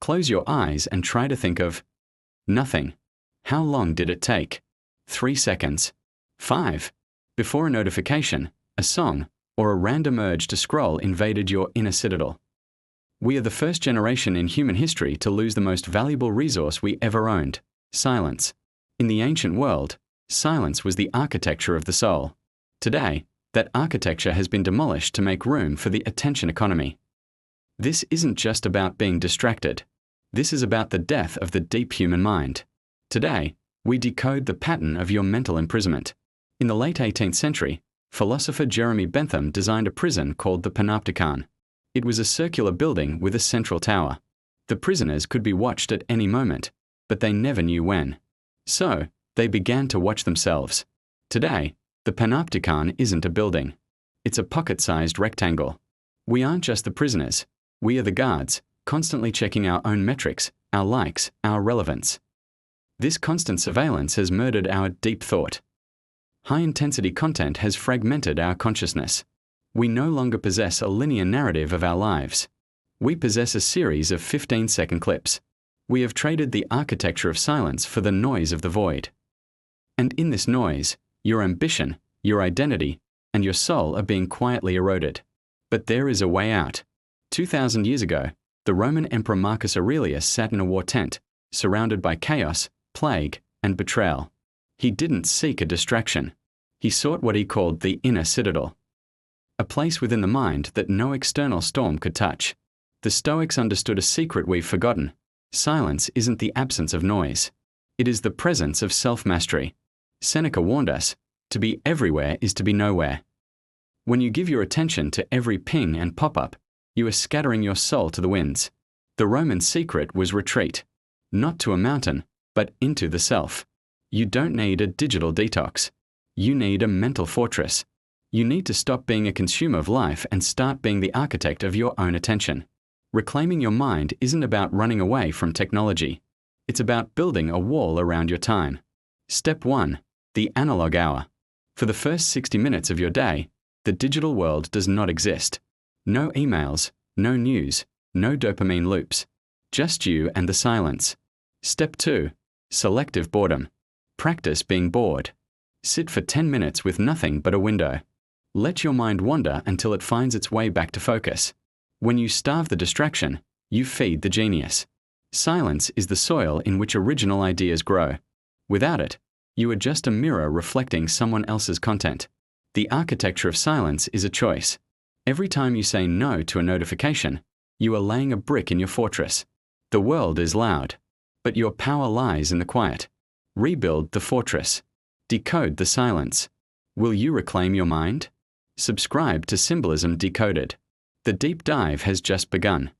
Close your eyes and try to think of nothing. How long did it take? 3 seconds. 5. Before a notification, a song, or a random urge to scroll invaded your inner citadel. We are the first generation in human history to lose the most valuable resource we ever owned, silence. In the ancient world, silence was the architecture of the soul. Today, that architecture has been demolished to make room for the attention economy. This isn't just about being distracted. This is about the death of the deep human mind. Today, we decode the pattern of your mental imprisonment. In the late 18th century, philosopher Jeremy Bentham designed a prison called the Panopticon. It was a circular building with a central tower. The prisoners could be watched at any moment, but they never knew when. So, they began to watch themselves. Today, the Panopticon isn't a building. It's a pocket-sized rectangle. We aren't just the prisoners. We are the guards, constantly checking our own metrics, our likes, our relevance. This constant surveillance has murdered our deep thought. High-intensity content has fragmented our consciousness. We no longer possess a linear narrative of our lives. We possess a series of 15-second clips. We have traded the architecture of silence for the noise of the void. And in this noise, your ambition, your identity, and your soul are being quietly eroded. But there is a way out. 2,000 years ago, the Roman Emperor Marcus Aurelius sat in a war tent, surrounded by chaos, plague, and betrayal. He didn't seek a distraction. He sought what he called the inner citadel, a place within the mind that no external storm could touch. The Stoics understood a secret we've forgotten. Silence isn't the absence of noise. It is the presence of self-mastery. Seneca warned us, to be everywhere is to be nowhere. When you give your attention to every ping and pop-up, you are scattering your soul to the winds. The Roman secret was retreat. Not to a mountain, but into the self. You don't need a digital detox. You need a mental fortress. You need to stop being a consumer of life and start being the architect of your own attention. Reclaiming your mind isn't about running away from technology. It's about building a wall around your time. Step 1. The analog hour. For the first 60 minutes of your day, the digital world does not exist. No emails, no news, no dopamine loops. Just you and the silence. Step 2. Selective boredom. Practice being bored. Sit for 10 minutes with nothing but a window. Let your mind wander until it finds its way back to focus. When you starve the distraction, you feed the genius. Silence is the soil in which original ideas grow. Without it, you are just a mirror reflecting someone else's content. The architecture of silence is a choice. Every time you say no to a notification, you are laying a brick in your fortress. The world is loud, but your power lies in the quiet. Rebuild the fortress. Decode the silence. Will you reclaim your mind? Subscribe to Symbolism Decoded. The deep dive has just begun.